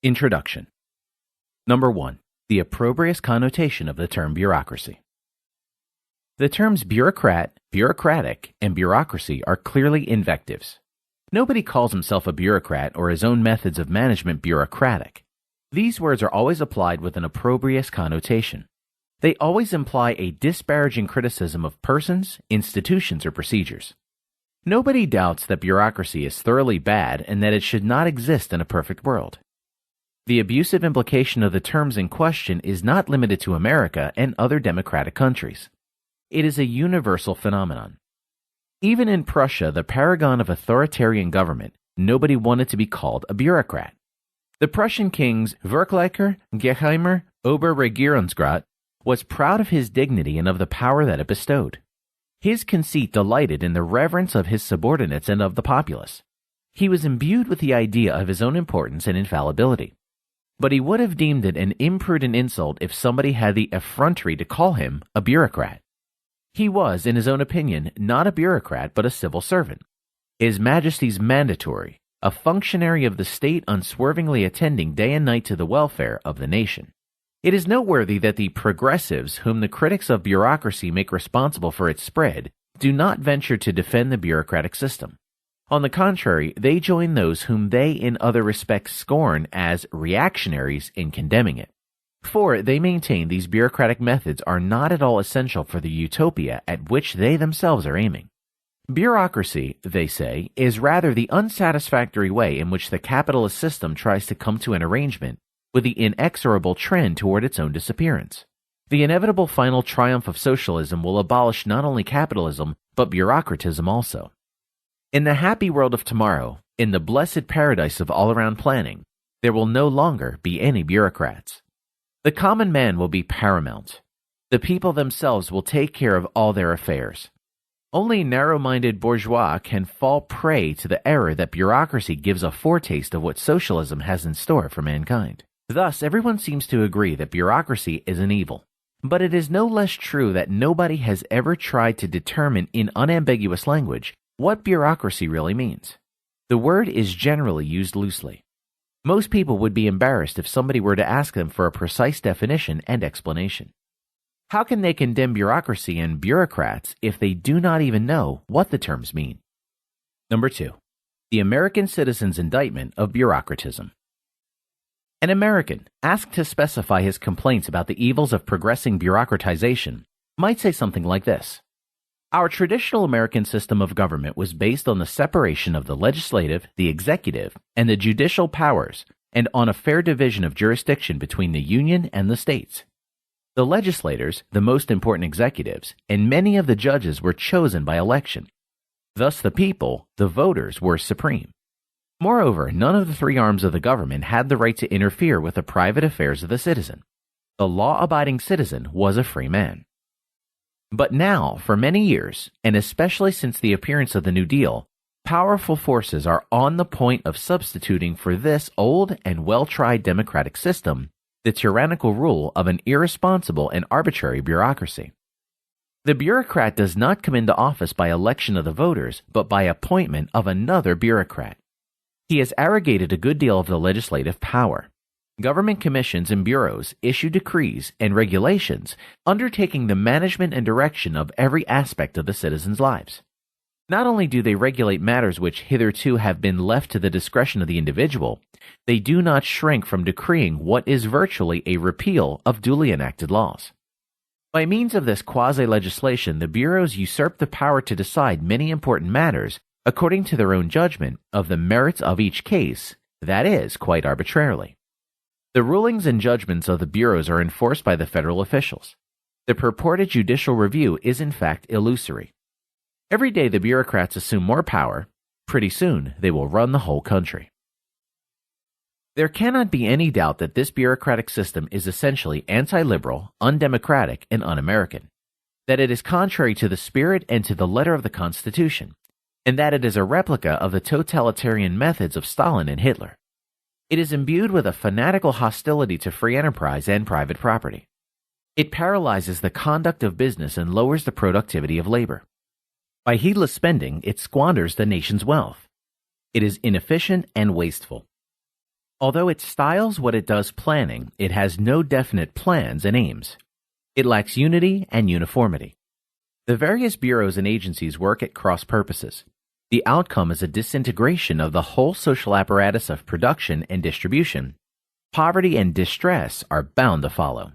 Introduction. Number 1. The opprobrious connotation of the term bureaucracy. The terms bureaucrat, bureaucratic, and bureaucracy are clearly invectives. Nobody calls himself a bureaucrat or his own methods of management bureaucratic. These words are always applied with an opprobrious connotation. They always imply a disparaging criticism of persons, institutions, or procedures. Nobody doubts that bureaucracy is thoroughly bad and that it should not exist in a perfect world. The abusive implication of the terms in question is not limited to America and other democratic countries. It is a universal phenomenon. Even in Prussia, the paragon of authoritarian government, nobody wanted to be called a bureaucrat. The Prussian king's Verklicher, Geheimer, Oberregierungsrat was proud of his dignity and of the power that it bestowed. His conceit delighted in the reverence of his subordinates and of the populace. He was imbued with the idea of his own importance and infallibility. But he would have deemed it an imprudent insult if somebody had the effrontery to call him a bureaucrat. He was, in his own opinion, not a bureaucrat but a civil servant, His Majesty's mandatory, a functionary of the state unswervingly attending day and night to the welfare of the nation. It is noteworthy that the progressives, whom the critics of bureaucracy make responsible for its spread, do not venture to defend the bureaucratic system. On the contrary, they join those whom they in other respects scorn as reactionaries in condemning it. For they maintain these bureaucratic methods are not at all essential for the utopia at which they themselves are aiming. Bureaucracy, they say, is rather the unsatisfactory way in which the capitalist system tries to come to an arrangement with the inexorable trend toward its own disappearance. The inevitable final triumph of socialism will abolish not only capitalism, but bureaucratism also. In the happy world of tomorrow, in the blessed paradise of all-around planning, there will no longer be any bureaucrats. The common man will be paramount. The people themselves will take care of all their affairs. Only narrow-minded bourgeois can fall prey to the error that bureaucracy gives a foretaste of what socialism has in store for mankind. Thus, everyone seems to agree that bureaucracy is an evil. But it is no less true that nobody has ever tried to determine in unambiguous language what bureaucracy really means. The word is generally used loosely. Most people would be embarrassed if somebody were to ask them for a precise definition and explanation. How can they condemn bureaucracy and bureaucrats if they do not even know what the terms mean? Number 2. The American citizen's indictment of bureaucratism. An American, asked to specify his complaints about the evils of progressing bureaucratization, might say something like this. Our traditional American system of government was based on the separation of the legislative, the executive, and the judicial powers, and on a fair division of jurisdiction between the Union and the states. The legislators, the most important executives, and many of the judges were chosen by election. Thus the people, the voters, were supreme. Moreover, none of the three arms of the government had the right to interfere with the private affairs of the citizen. The law-abiding citizen was a free man. But now, for many years, and especially since the appearance of the New Deal, powerful forces are on the point of substituting for this old and well-tried democratic system the tyrannical rule of an irresponsible and arbitrary bureaucracy. The bureaucrat does not come into office by election of the voters, but by appointment of another bureaucrat. He has arrogated a good deal of the legislative power. Government commissions and bureaus issue decrees and regulations undertaking the management and direction of every aspect of the citizens' lives. Not only do they regulate matters which hitherto have been left to the discretion of the individual, they do not shrink from decreeing what is virtually a repeal of duly enacted laws. By means of this quasi-legislation, the bureaus usurp the power to decide many important matters according to their own judgment of the merits of each case, that is, quite arbitrarily. The rulings and judgments of the bureaus are enforced by the federal officials. The purported judicial review is in fact illusory. Every day the bureaucrats assume more power. Pretty soon they will run the whole country. There cannot be any doubt that this bureaucratic system is essentially anti-liberal, undemocratic, and un-American, that it is contrary to the spirit and to the letter of the Constitution, and that it is a replica of the totalitarian methods of Stalin and Hitler. It is imbued with a fanatical hostility to free enterprise and private property. It paralyzes the conduct of business and lowers the productivity of labor. By heedless spending, it squanders the nation's wealth. It is inefficient and wasteful. Although it styles what it does planning, it has no definite plans and aims. It lacks unity and uniformity. The various bureaus and agencies work at cross purposes. The outcome is a disintegration of the whole social apparatus of production and distribution. Poverty and distress are bound to follow.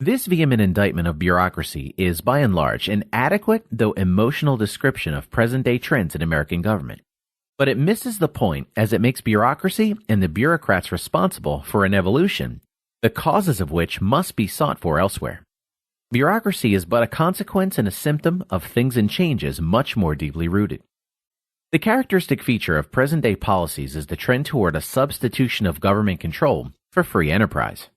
This vehement indictment of bureaucracy is, by and large, an adequate, though emotional description of present-day trends in American government. But it misses the point as it makes bureaucracy and the bureaucrats responsible for an evolution, the causes of which must be sought for elsewhere. Bureaucracy is but a consequence and a symptom of things and changes much more deeply rooted. The characteristic feature of present-day policies is the trend toward a substitution of government control for free enterprise.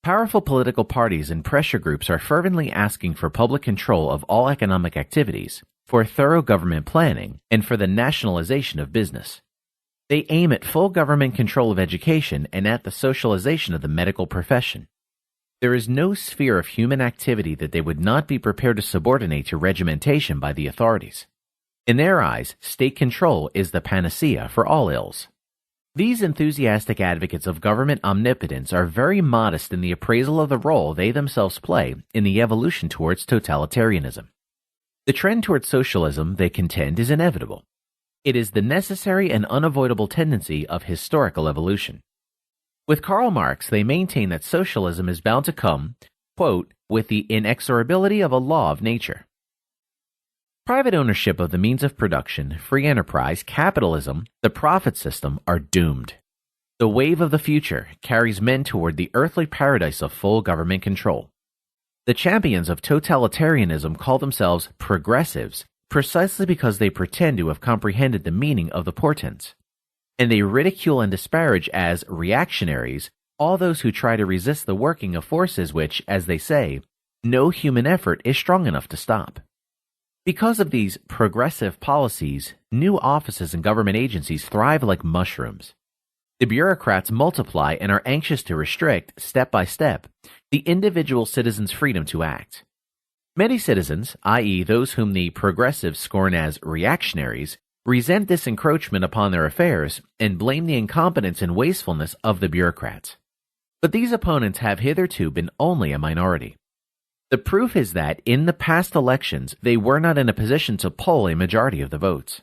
Powerful political parties and pressure groups are fervently asking for public control of all economic activities, for thorough government planning, and for the nationalization of business. They aim at full government control of education and at the socialization of the medical profession. There is no sphere of human activity that they would not be prepared to subordinate to regimentation by the authorities. In their eyes, state control is the panacea for all ills. These enthusiastic advocates of government omnipotence are very modest in the appraisal of the role they themselves play in the evolution towards totalitarianism. The trend towards socialism, they contend, is inevitable. It is the necessary and unavoidable tendency of historical evolution. With Karl Marx, they maintain that socialism is bound to come, quote, with the inexorability of a law of nature. Private ownership of the means of production, free enterprise, capitalism, the profit system are doomed. The wave of the future carries men toward the earthly paradise of full government control. The champions of totalitarianism call themselves progressives precisely because they pretend to have comprehended the meaning of the portents. And they ridicule and disparage as reactionaries all those who try to resist the working of forces which, as they say, no human effort is strong enough to stop. Because of these progressive policies, new offices and government agencies thrive like mushrooms. The bureaucrats multiply and are anxious to restrict, step by step, the individual citizen's freedom to act. Many citizens, i.e. those whom the progressives scorn as reactionaries, resent this encroachment upon their affairs and blame the incompetence and wastefulness of the bureaucrats. But these opponents have hitherto been only a minority. The proof is that in the past elections, they were not in a position to poll a majority of the votes.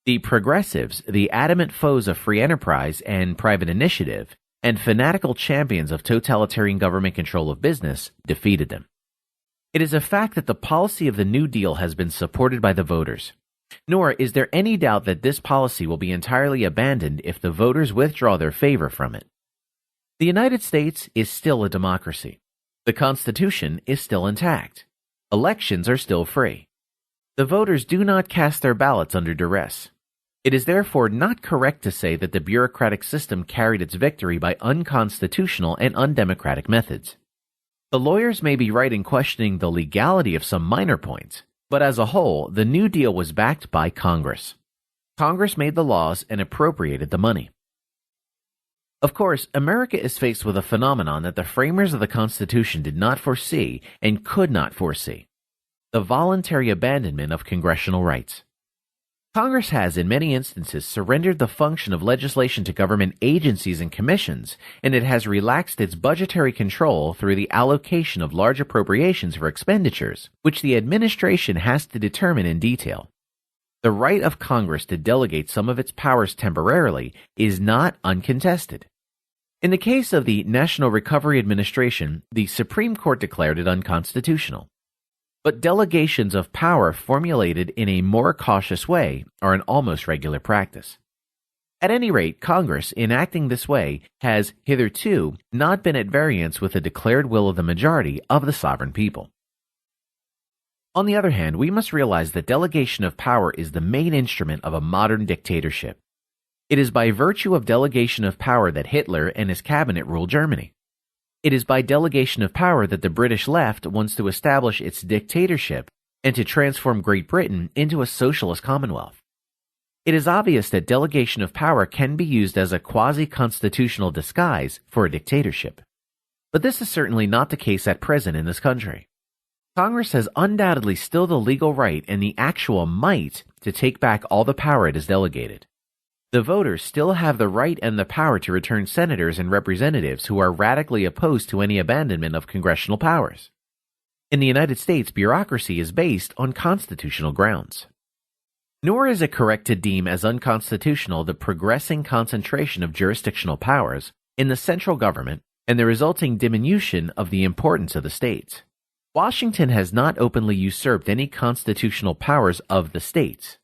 The progressives, the adamant foes of free enterprise and private initiative, and fanatical champions of totalitarian government control of business, defeated them. It is a fact that the policy of the New Deal has been supported by the voters. Nor is there any doubt that this policy will be entirely abandoned if the voters withdraw their favor from it. The United States is still a democracy. The Constitution is still intact. Elections are still free. The voters do not cast their ballots under duress. It is therefore not correct to say that the bureaucratic system carried its victory by unconstitutional and undemocratic methods. The lawyers may be right in questioning the legality of some minor points, but as a whole, the New Deal was backed by Congress. Congress made the laws and appropriated the money. Of course, America is faced with a phenomenon that the framers of the Constitution did not foresee and could not foresee: the voluntary abandonment of congressional rights. Congress has, in many instances, surrendered the function of legislation to government agencies and commissions, and it has relaxed its budgetary control through the allocation of large appropriations for expenditures, which the administration has to determine in detail. The right of Congress to delegate some of its powers temporarily is not uncontested. In the case of the National Recovery Administration, the Supreme Court declared it unconstitutional. But delegations of power formulated in a more cautious way are an almost regular practice. At any rate, Congress, in acting this way, has hitherto not been at variance with the declared will of the majority of the sovereign people. On the other hand, we must realize that delegation of power is the main instrument of a modern dictatorship. It is by virtue of delegation of power that Hitler and his cabinet rule Germany. It is by delegation of power that the British left wants to establish its dictatorship and to transform Great Britain into a socialist commonwealth. It is obvious that delegation of power can be used as a quasi-constitutional disguise for a dictatorship. But this is certainly not the case at present in this country. Congress has undoubtedly still the legal right and the actual might to take back all the power it has delegated. The voters still have the right and the power to return senators and representatives who are radically opposed to any abandonment of congressional powers. In the United States, bureaucracy is based on constitutional grounds. Nor is it correct to deem as unconstitutional the progressing concentration of jurisdictional powers in the central government and the resulting diminution of the importance of the states. Washington has not openly usurped any constitutional powers of the states.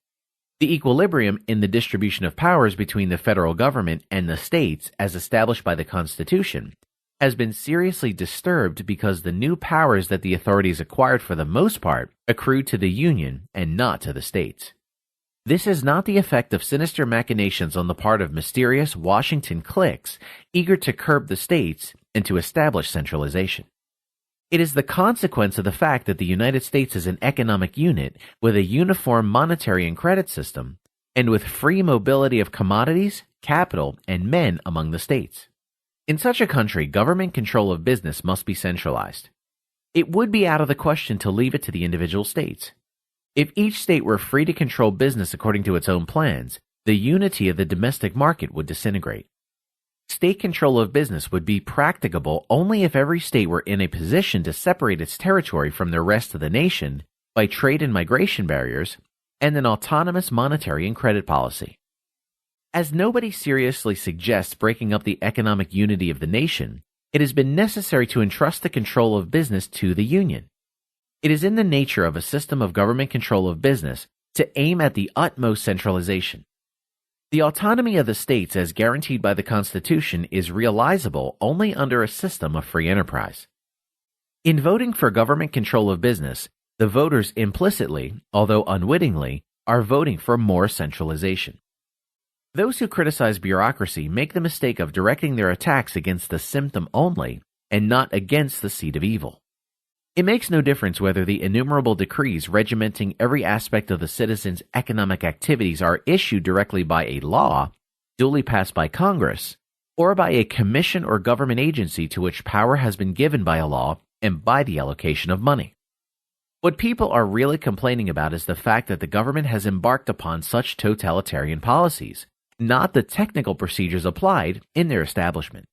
The equilibrium in the distribution of powers between the federal government and the states, as established by the Constitution, has been seriously disturbed because the new powers that the authorities acquired for the most part accrued to the Union and not to the states. This is not the effect of sinister machinations on the part of mysterious Washington cliques eager to curb the states and to establish centralization. It is the consequence of the fact that the United States is an economic unit with a uniform monetary and credit system and with free mobility of commodities, capital, and men among the states. In such a country, government control of business must be centralized. It would be out of the question to leave it to the individual states. If each state were free to control business according to its own plans, the unity of the domestic market would disintegrate. State control of business would be practicable only if every state were in a position to separate its territory from the rest of the nation by trade and migration barriers and an autonomous monetary and credit policy. As nobody seriously suggests breaking up the economic unity of the nation, it has been necessary to entrust the control of business to the Union. It is in the nature of a system of government control of business to aim at the utmost centralization. The autonomy of the states as guaranteed by the Constitution is realizable only under a system of free enterprise. In voting for government control of business, the voters implicitly, although unwittingly, are voting for more centralization. Those who criticize bureaucracy make the mistake of directing their attacks against the symptom only and not against the seat of evil. It makes no difference whether the innumerable decrees regimenting every aspect of the citizens' economic activities are issued directly by a law, duly passed by Congress, or by a commission or government agency to which power has been given by a law and by the allocation of money. What people are really complaining about is the fact that the government has embarked upon such totalitarian policies, not the technical procedures applied in their establishment.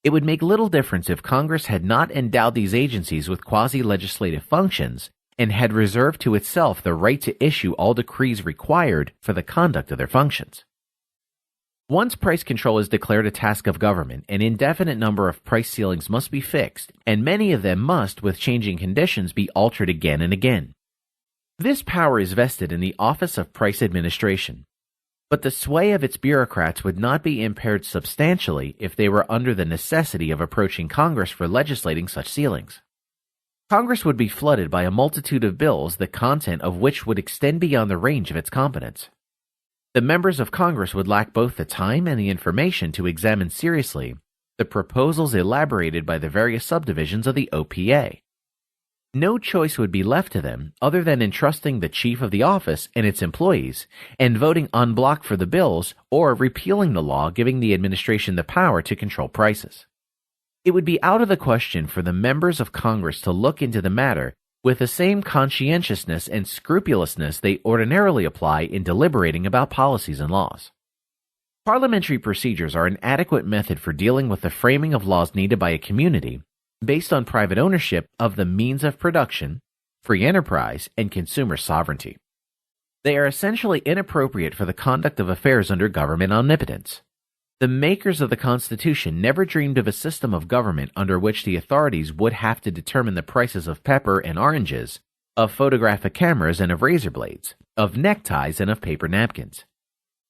It would make little difference if Congress had not endowed these agencies with quasi-legislative functions and had reserved to itself the right to issue all decrees required for the conduct of their functions. Once price control is declared a task of government, an indefinite number of price ceilings must be fixed, and many of them must, with changing conditions, be altered again and again. This power is vested in the Office of Price Administration, but the sway of its bureaucrats would not be impaired substantially if they were under the necessity of approaching Congress for legislating such ceilings. Congress would be flooded by a multitude of bills the content of which would extend beyond the range of its competence. The members of Congress would lack both the time and the information to examine seriously the proposals elaborated by the various subdivisions of the OPA. No choice would be left to them other than entrusting the chief of the office and its employees and voting en bloc for the bills or repealing the law giving the administration the power to control prices. It would be out of the question for the members of Congress to look into the matter with the same conscientiousness and scrupulousness they ordinarily apply in deliberating about policies and laws. Parliamentary procedures are an adequate method for dealing with the framing of laws needed by a community based on private ownership of the means of production, free enterprise, and consumer sovereignty. They are essentially inappropriate for the conduct of affairs under government omnipotence. The makers of the Constitution never dreamed of a system of government under which the authorities would have to determine the prices of pepper and oranges, of photographic cameras and of razor blades, of neckties and of paper napkins.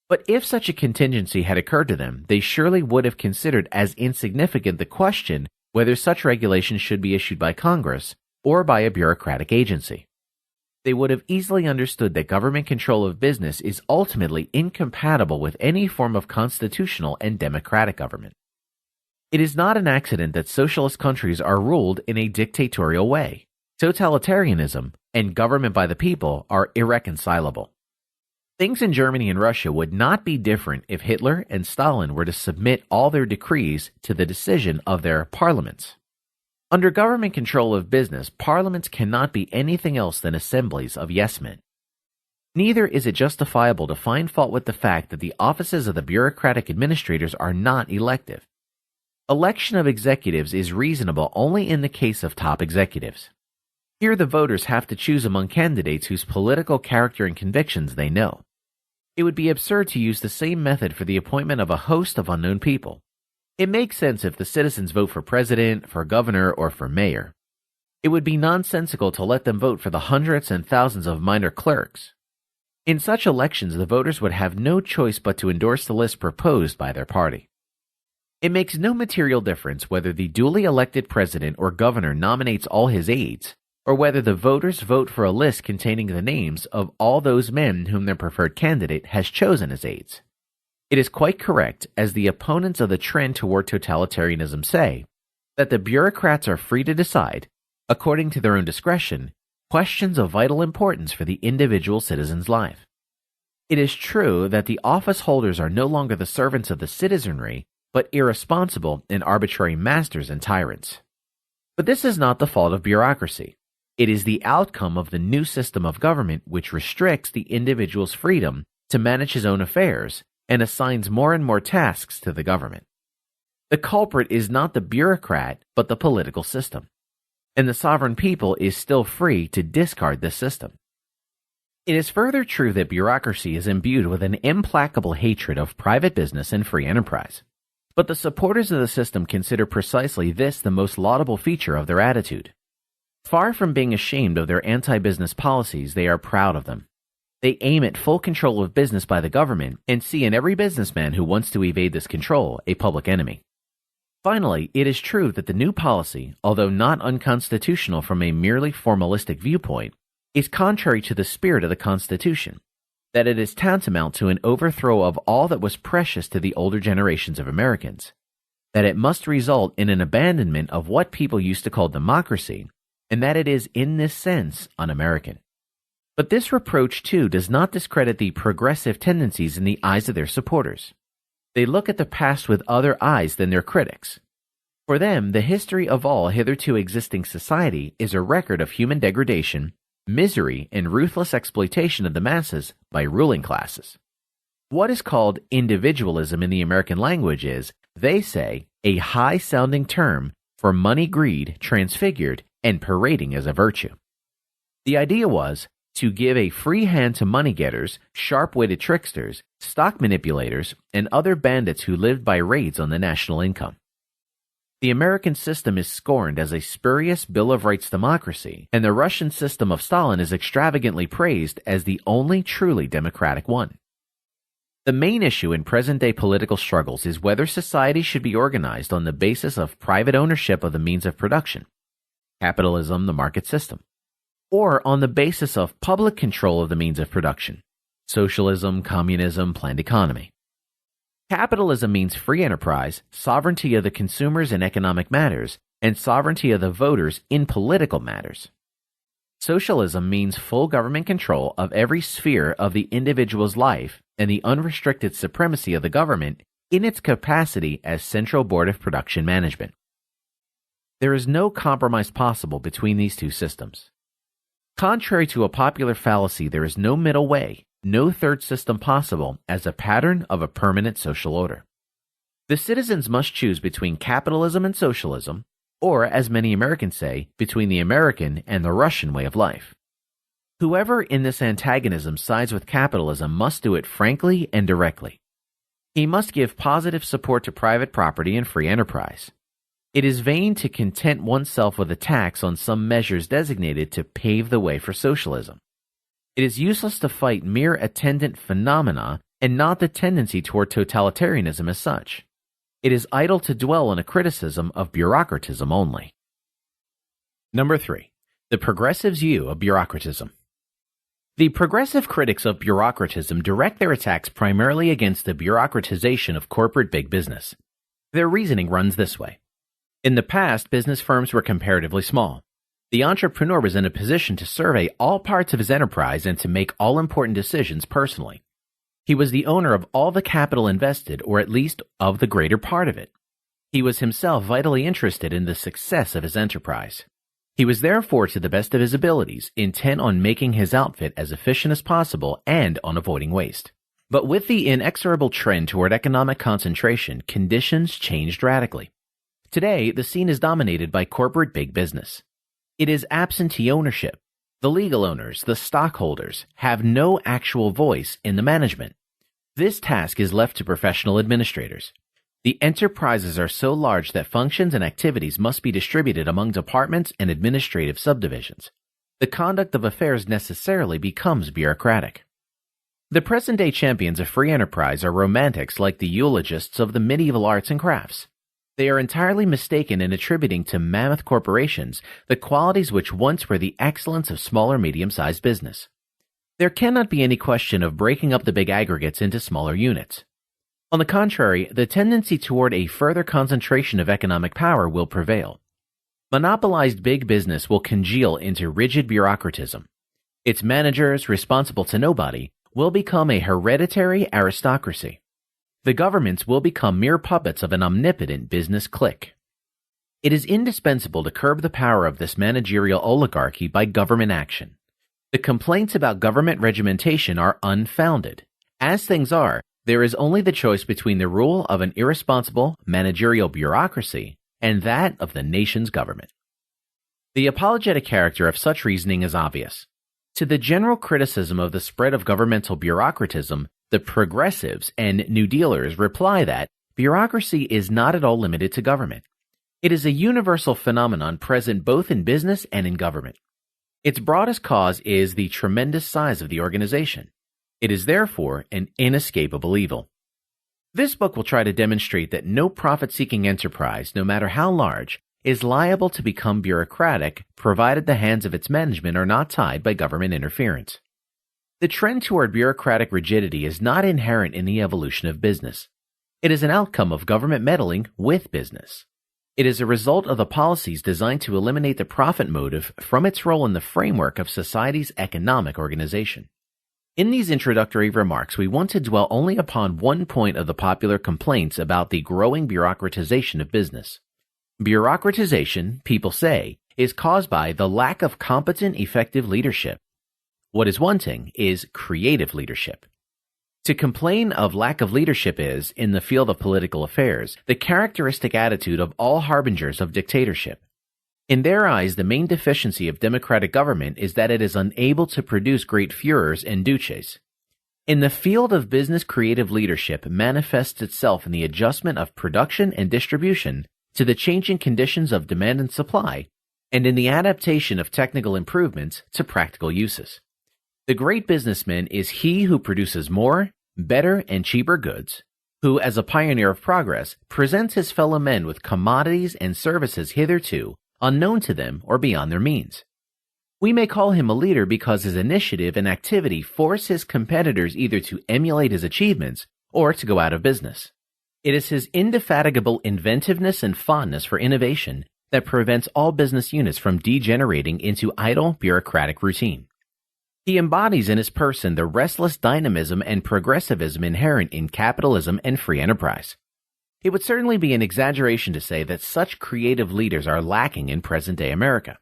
But if such a contingency had occurred to them, they surely would have considered as insignificant the question whether such regulations should be issued by Congress or by a bureaucratic agency. They would have easily understood that government control of business is ultimately incompatible with any form of constitutional and democratic government. It is not an accident that socialist countries are ruled in a dictatorial way. Totalitarianism and government by the people are irreconcilable. Things in Germany and Russia would not be different if Hitler and Stalin were to submit all their decrees to the decision of their parliaments. Under government control of business, parliaments cannot be anything else than assemblies of yes-men. Neither is it justifiable to find fault with the fact that the offices of the bureaucratic administrators are not elective. Election of executives is reasonable only in the case of top executives. Here the voters have to choose among candidates whose political character and convictions they know. It would be absurd to use the same method for the appointment of a host of unknown people. It makes sense if the citizens vote for president, for governor, or for mayor. It would be nonsensical to let them vote for the hundreds and thousands of minor clerks. In such elections, the voters would have no choice but to endorse the list proposed by their party. It makes no material difference whether the duly elected president or governor nominates all his aides, or whether the voters vote for a list containing the names of all those men whom their preferred candidate has chosen as aides. It is quite correct, as the opponents of the trend toward totalitarianism say, that the bureaucrats are free to decide, according to their own discretion, questions of vital importance for the individual citizen's life. It is true that the office holders are no longer the servants of the citizenry, but irresponsible and arbitrary masters and tyrants. But this is not the fault of bureaucracy. It is the outcome of the new system of government which restricts the individual's freedom to manage his own affairs and assigns more and more tasks to the government. The culprit is not the bureaucrat, but the political system. And the sovereign people is still free to discard this system. It is further true that bureaucracy is imbued with an implacable hatred of private business and free enterprise. But the supporters of the system consider precisely this the most laudable feature of their attitude. Far from being ashamed of their anti-business policies, they are proud of them. They aim at full control of business by the government and see in every businessman who wants to evade this control a public enemy. Finally, it is true that the new policy, although not unconstitutional from a merely formalistic viewpoint, is contrary to the spirit of the Constitution, that it is tantamount to an overthrow of all that was precious to the older generations of Americans, that it must result in an abandonment of what people used to call democracy, and that it is in this sense un-American. But this reproach, too, does not discredit the progressive tendencies in the eyes of their supporters. They look at the past with other eyes than their critics. For them, the history of all hitherto existing society is a record of human degradation, misery, and ruthless exploitation of the masses by ruling classes. What is called individualism in the American language is, they say, a high-sounding term for money greed transfigured and parading as a virtue. The idea was to give a free hand to money-getters, sharp-witted tricksters, stock manipulators, and other bandits who lived by raids on the national income. The American system is scorned as a spurious Bill of Rights democracy, and the Russian system of Stalin is extravagantly praised as the only truly democratic one. The main issue in present-day political struggles is whether society should be organized on the basis of private ownership of the means of production, capitalism, the market system, or on the basis of public control of the means of production, socialism, communism, planned economy. Capitalism means free enterprise, sovereignty of the consumers in economic matters, and sovereignty of the voters in political matters. Socialism means full government control of every sphere of the individual's life and the unrestricted supremacy of the government in its capacity as central board of production management. There is no compromise possible between these two systems. Contrary to a popular fallacy, there is no middle way, no third system possible as a pattern of a permanent social order. The citizens must choose between capitalism and socialism, or, as many Americans say, between the American and the Russian way of life. Whoever in this antagonism sides with capitalism must do it frankly and directly. He must give positive support to private property and free enterprise. It is vain to content oneself with a tax on some measures designated to pave the way for socialism. It is useless to fight mere attendant phenomena and not the tendency toward totalitarianism as such. It is idle to dwell on a criticism of bureaucratism only. Number 3. The progressives' view of bureaucratism. The progressive critics of bureaucratism direct their attacks primarily against the bureaucratization of corporate big business. Their reasoning runs this way. In the past, business firms were comparatively small. The entrepreneur was in a position to survey all parts of his enterprise and to make all important decisions personally. He was the owner of all the capital invested, or at least of the greater part of it. He was himself vitally interested in the success of his enterprise. He was therefore, to the best of his abilities, intent on making his outfit as efficient as possible and on avoiding waste. But with the inexorable trend toward economic concentration, conditions changed radically. Today, the scene is dominated by corporate big business. It is absentee ownership. The legal owners, the stockholders, have no actual voice in the management. This task is left to professional administrators. The enterprises are so large that functions and activities must be distributed among departments and administrative subdivisions. The conduct of affairs necessarily becomes bureaucratic. The present-day champions of free enterprise are romantics like the eulogists of the medieval arts and crafts. They are entirely mistaken in attributing to mammoth corporations the qualities which once were the excellence of small or medium-sized business. There cannot be any question of breaking up the big aggregates into smaller units. On the contrary, the tendency toward a further concentration of economic power will prevail. Monopolized big business will congeal into rigid bureaucratism. Its managers, responsible to nobody, will become a hereditary aristocracy. The governments will become mere puppets of an omnipotent business clique. It is indispensable to curb the power of this managerial oligarchy by government action. The complaints about government regimentation are unfounded. As things are, there is only the choice between the rule of an irresponsible managerial bureaucracy and that of the nation's government. The apologetic character of such reasoning is obvious. To the general criticism of the spread of governmental bureaucratism, the progressives and New Dealers reply that bureaucracy is not at all limited to government. It is a universal phenomenon present both in business and in government. Its broadest cause is the tremendous size of the organization. It is therefore an inescapable evil. This book will try to demonstrate that no profit-seeking enterprise, no matter how large, is liable to become bureaucratic provided the hands of its management are not tied by government interference. The trend toward bureaucratic rigidity is not inherent in the evolution of business. It is an outcome of government meddling with business. It is a result of the policies designed to eliminate the profit motive from its role in the framework of society's economic organization. In these introductory remarks, we want to dwell only upon one point of the popular complaints about the growing bureaucratization of business. Bureaucratization, people say, is caused by the lack of competent, effective leadership. What is wanting is creative leadership. To complain of lack of leadership is, in the field of political affairs, the characteristic attitude of all harbingers of dictatorship. In their eyes, the main deficiency of democratic government is that it is unable to produce great Führers and Duces. In the field of business, creative leadership manifests itself in the adjustment of production and distribution to the changing conditions of demand and supply, and in the adaptation of technical improvements to practical uses. The great businessman is he who produces more, better, and cheaper goods, who, as a pioneer of progress, presents his fellow men with commodities and services hitherto unknown to them or beyond their means. We may call him a leader because his initiative and activity force his competitors either to emulate his achievements or to go out of business. It is his indefatigable inventiveness and fondness for innovation that prevents all business units from degenerating into idle bureaucratic routine. He embodies in his person the restless dynamism and progressivism inherent in capitalism and free enterprise. It would certainly be an exaggeration to say that such creative leaders are lacking in present-day America.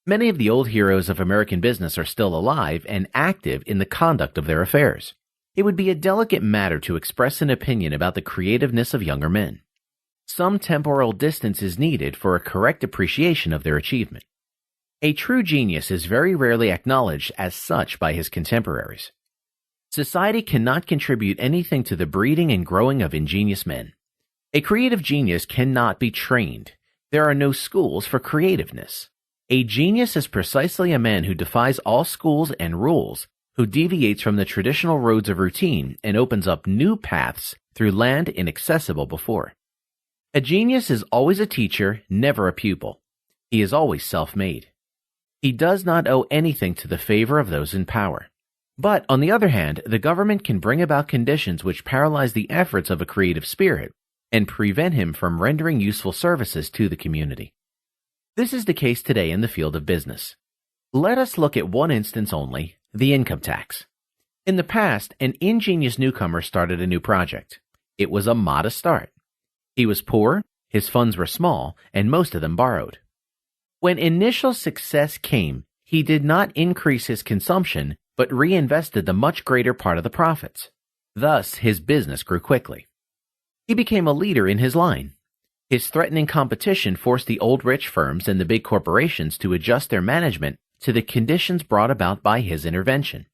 Many of the old heroes of American business are still alive and active in the conduct of their affairs. It would be a delicate matter to express an opinion about the creativeness of younger men. Some temporal distance is needed for a correct appreciation of their achievement. A true genius is very rarely acknowledged as such by his contemporaries. Society cannot contribute anything to the breeding and growing of ingenious men. A creative genius cannot be trained. There are no schools for creativeness. A genius is precisely a man who defies all schools and rules, who deviates from the traditional roads of routine and opens up new paths through land inaccessible before. A genius is always a teacher, never a pupil. He is always self-made. He does not owe anything to the favor of those in power. But, on the other hand, the government can bring about conditions which paralyze the efforts of a creative spirit and prevent him from rendering useful services to the community. This is the case today in the field of business. Let us look at one instance only, the income tax. In the past, an ingenious newcomer started a new project. It was a modest start. He was poor, his funds were small, and most of them borrowed. When initial success came, he did not increase his consumption, but reinvested the much greater part of the profits. Thus, his business grew quickly. He became a leader in his line. His threatening competition forced the old rich firms and the big corporations to adjust their management to the conditions brought about by his intervention.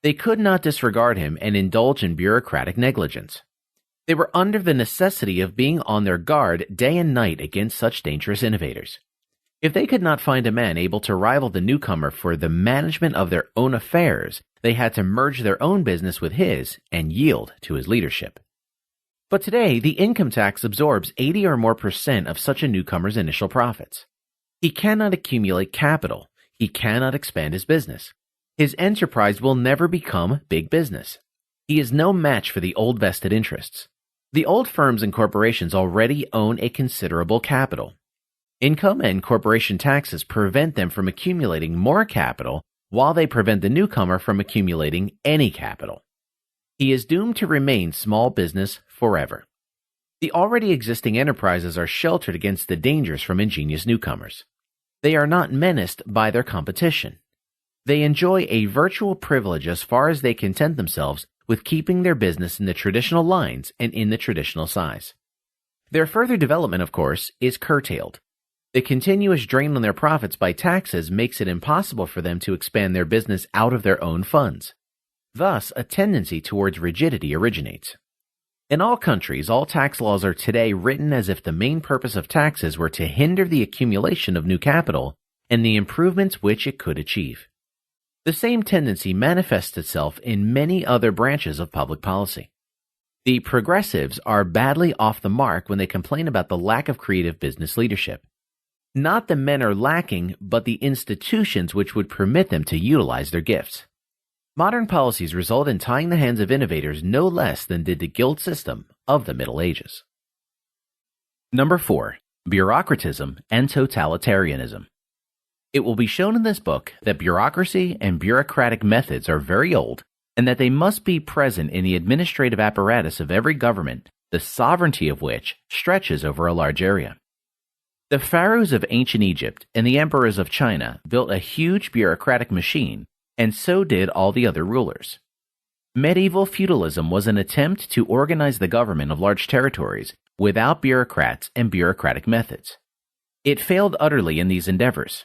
They could not disregard him and indulge in bureaucratic negligence. They were under the necessity of being on their guard day and night against such dangerous innovators. If they could not find a man able to rival the newcomer for the management of their own affairs, they had to merge their own business with his and yield to his leadership. But today, the income tax absorbs 80 or more % of such a newcomer's initial profits. He cannot accumulate capital. He cannot expand his business. His enterprise will never become big business. He is no match for the old vested interests. The old firms and corporations already own a considerable capital. Income and corporation taxes prevent them from accumulating more capital, while they prevent the newcomer from accumulating any capital. He is doomed to remain small business forever. The already existing enterprises are sheltered against the dangers from ingenious newcomers. They are not menaced by their competition. They enjoy a virtual privilege as far as they content themselves with keeping their business in the traditional lines and in the traditional size. Their further development, of course, is curtailed. The continuous drain on their profits by taxes makes it impossible for them to expand their business out of their own funds. Thus, a tendency towards rigidity originates. In all countries, all tax laws are today written as if the main purpose of taxes were to hinder the accumulation of new capital and the improvements which it could achieve. The same tendency manifests itself in many other branches of public policy. The progressives are badly off the mark when they complain about the lack of creative business leadership. Not the men are lacking, but the institutions which would permit them to utilize their gifts. Modern policies result in tying the hands of innovators no less than did the guild system of the Middle Ages. Number 4. Bureaucratism and Totalitarianism. It will be shown in this book that bureaucracy and bureaucratic methods are very old and that they must be present in the administrative apparatus of every government, the sovereignty of which stretches over a large area. The pharaohs of ancient Egypt and the emperors of China built a huge bureaucratic machine, and so did all the other rulers. Medieval feudalism was an attempt to organize the government of large territories without bureaucrats and bureaucratic methods. It failed utterly in these endeavors.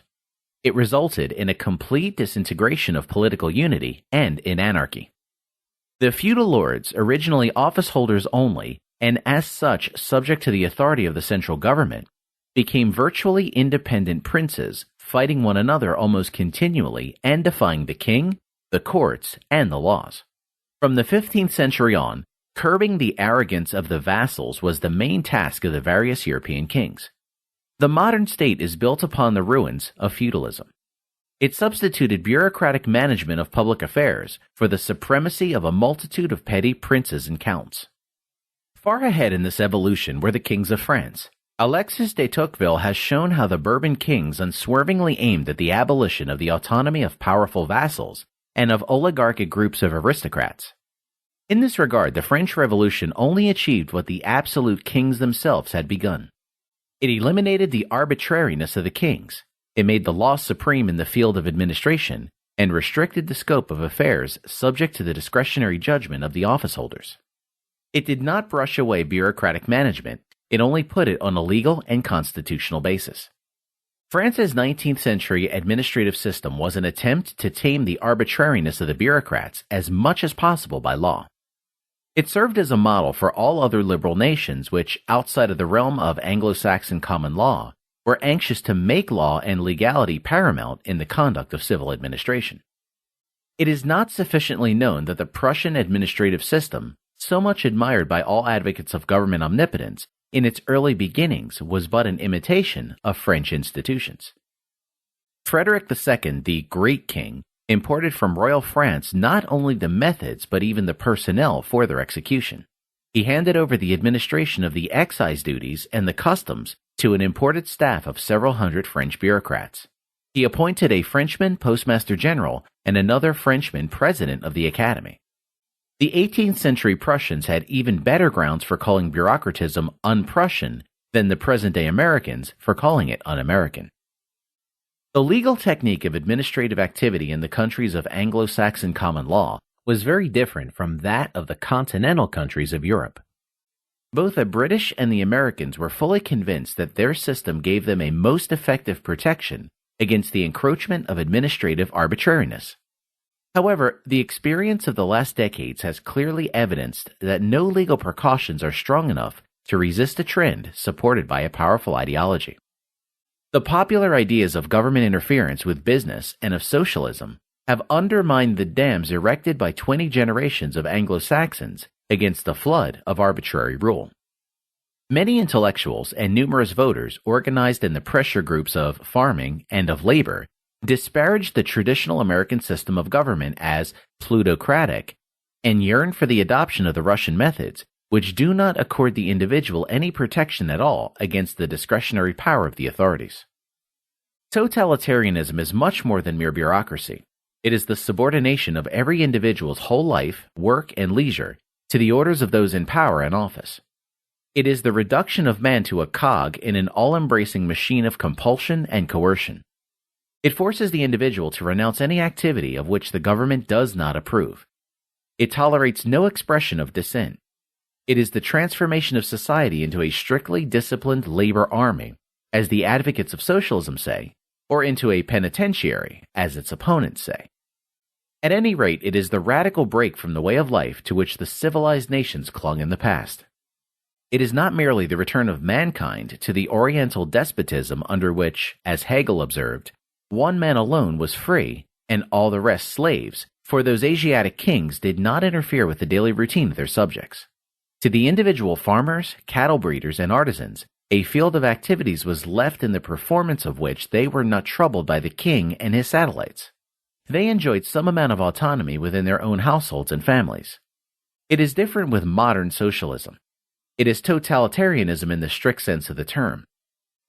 It resulted in a complete disintegration of political unity and in anarchy. The feudal lords, originally office holders only, and as such subject to the authority of the central government, became virtually independent princes, fighting one another almost continually and defying the king, the courts, and the laws. From the 15th century on, curbing the arrogance of the vassals was the main task of the various European kings. The modern state is built upon the ruins of feudalism. It substituted bureaucratic management of public affairs for the supremacy of a multitude of petty princes and counts. Far ahead in this evolution were the kings of France. Alexis de Tocqueville has shown how the Bourbon kings unswervingly aimed at the abolition of the autonomy of powerful vassals and of oligarchic groups of aristocrats. In this regard, the French Revolution only achieved what the absolute kings themselves had begun. It eliminated the arbitrariness of the kings. It made the law supreme in the field of administration and restricted the scope of affairs subject to the discretionary judgment of the office holders. It did not brush away bureaucratic management. It only put it on a legal and constitutional basis. France's 19th century administrative system was an attempt to tame the arbitrariness of the bureaucrats as much as possible by law. It served as a model for all other liberal nations which, outside of the realm of Anglo-Saxon common law, were anxious to make law and legality paramount in the conduct of civil administration. It is not sufficiently known that the Prussian administrative system, so much admired by all advocates of government omnipotence, in its early beginnings was but an imitation of French institutions. Frederick II, the Great King, imported from royal France not only the methods but even the personnel for their execution. He handed over the administration of the excise duties and the customs to an imported staff of several hundred French bureaucrats. He appointed a Frenchman postmaster general and another Frenchman president of the academy. The 18th century Prussians had even better grounds for calling bureaucratism un-Prussian than the present-day Americans for calling it un-American. The legal technique of administrative activity in the countries of Anglo-Saxon common law was very different from that of the continental countries of Europe. Both the British and the Americans were fully convinced that their system gave them a most effective protection against the encroachment of administrative arbitrariness. However, the experience of the last decades has clearly evidenced that no legal precautions are strong enough to resist a trend supported by a powerful ideology. The popular ideas of government interference with business and of socialism have undermined the dams erected by 20 generations of Anglo-Saxons against the flood of arbitrary rule. Many intellectuals and numerous voters organized in the pressure groups of farming and of labor disparaged the traditional American system of government as plutocratic and yearned for the adoption of the Russian methods, which do not accord the individual any protection at all against the discretionary power of the authorities. Totalitarianism is much more than mere bureaucracy. It is the subordination of every individual's whole life, work, and leisure to the orders of those in power and office. It is the reduction of man to a cog in an all-embracing machine of compulsion and coercion. It forces the individual to renounce any activity of which the government does not approve. It tolerates no expression of dissent. It is the transformation of society into a strictly disciplined labor army, as the advocates of socialism say, or into a penitentiary, as its opponents say. At any rate, it is the radical break from the way of life to which the civilized nations clung in the past. It is not merely the return of mankind to the Oriental despotism under which, as Hegel observed, one man alone was free and all the rest slaves, for those Asiatic kings did not interfere with the daily routine of their subjects. To the individual farmers, cattle breeders, and artisans, a field of activities was left in the performance of which they were not troubled by the king and his satellites. They enjoyed some amount of autonomy within their own households and families. It is different with modern socialism. It is totalitarianism in the strict sense of the term.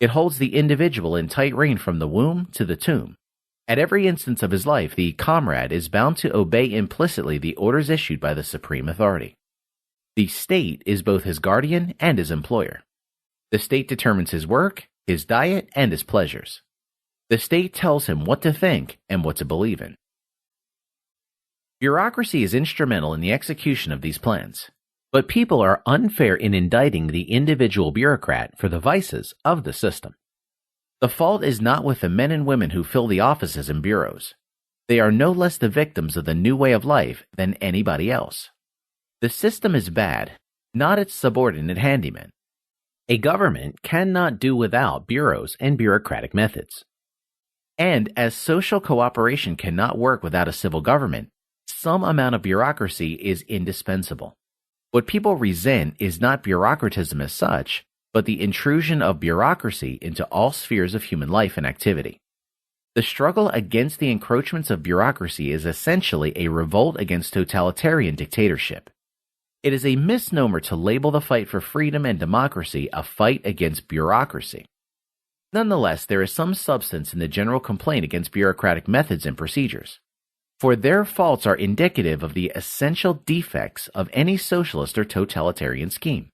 It holds the individual in tight rein from the womb to the tomb. At every instance of his life, the comrade is bound to obey implicitly the orders issued by the supreme authority. The state is both his guardian and his employer. The state determines his work, his diet, and his pleasures. The state tells him what to think and what to believe in. Bureaucracy is instrumental in the execution of these plans, but people are unfair in indicting the individual bureaucrat for the vices of the system. The fault is not with the men and women who fill the offices and bureaus. They are no less the victims of the new way of life than anybody else. The system is bad, not its subordinate handyman. A government cannot do without bureaus and bureaucratic methods. And as social cooperation cannot work without a civil government, some amount of bureaucracy is indispensable. What people resent is not bureaucratism as such, but the intrusion of bureaucracy into all spheres of human life and activity. The struggle against the encroachments of bureaucracy is essentially a revolt against totalitarian dictatorship. It is a misnomer to label the fight for freedom and democracy a fight against bureaucracy. Nonetheless, there is some substance in the general complaint against bureaucratic methods and procedures, for their faults are indicative of the essential defects of any socialist or totalitarian scheme.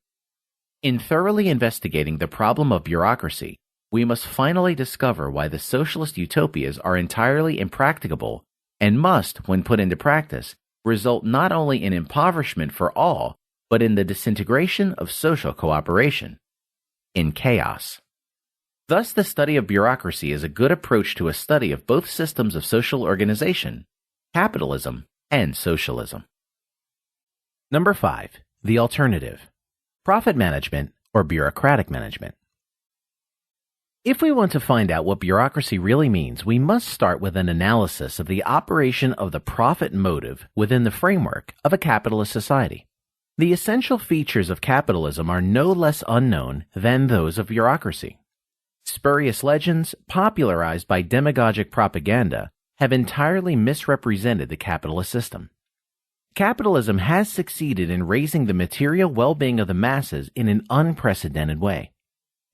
In thoroughly investigating the problem of bureaucracy, we must finally discover why the socialist utopias are entirely impracticable and must, when put into practice, result not only in impoverishment for all, but in the disintegration of social cooperation, in chaos. Thus, the study of bureaucracy is a good approach to a study of both systems of social organization, capitalism and socialism. Number 5. The alternative: profit management or bureaucratic management. If we want to find out what bureaucracy really means, we must start with an analysis of the operation of the profit motive within the framework of a capitalist society. The essential features of capitalism are no less unknown than those of bureaucracy. Spurious legends, popularized by demagogic propaganda, have entirely misrepresented the capitalist system. Capitalism has succeeded in raising the material well-being of the masses in an unprecedented way.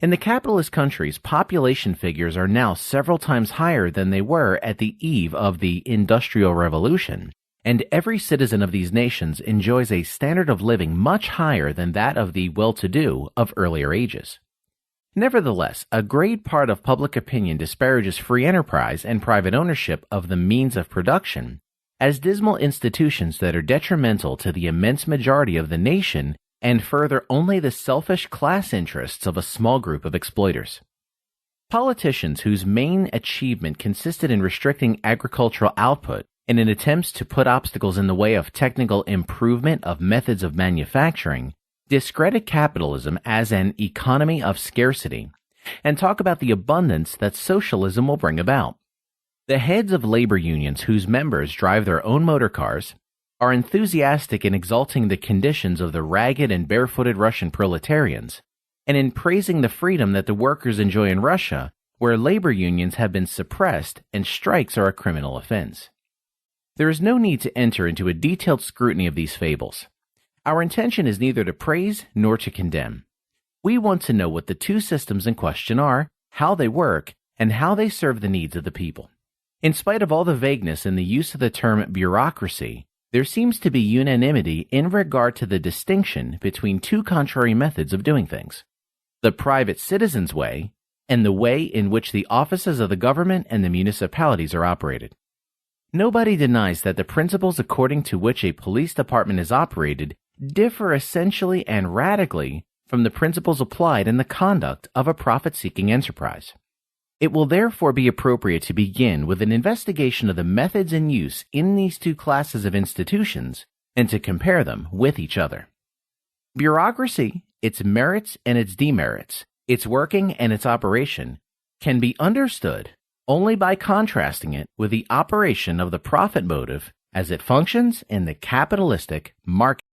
In the capitalist countries, population figures are now several times higher than they were at the eve of the Industrial Revolution, and every citizen of these nations enjoys a standard of living much higher than that of the well-to-do of earlier ages. Nevertheless, a great part of public opinion disparages free enterprise and private ownership of the means of production as dismal institutions that are detrimental to the immense majority of the nation and further only the selfish class interests of a small group of exploiters. Politicians whose main achievement consisted in restricting agricultural output and in attempts to put obstacles in the way of technical improvement of methods of manufacturing discredit capitalism as an economy of scarcity and talk about the abundance that socialism will bring about. The heads of labor unions whose members drive their own motor cars are enthusiastic in exalting the conditions of the ragged and barefooted Russian proletarians, and in praising the freedom that the workers enjoy in Russia, where labor unions have been suppressed and strikes are a criminal offense. There is no need to enter into a detailed scrutiny of these fables. Our intention is neither to praise nor to condemn. We want to know what the two systems in question are, how they work, and how they serve the needs of the people. In spite of all the vagueness in the use of the term bureaucracy, there seems to be unanimity in regard to the distinction between two contrary methods of doing things: the private citizen's way and the way in which the offices of the government and the municipalities are operated. Nobody denies that the principles according to which a police department is operated differ essentially and radically from the principles applied in the conduct of a profit-seeking enterprise. It will therefore be appropriate to begin with an investigation of the methods in use in these two classes of institutions and to compare them with each other. Bureaucracy, its merits and its demerits, its working and its operation, can be understood only by contrasting it with the operation of the profit motive as it functions in the capitalistic market.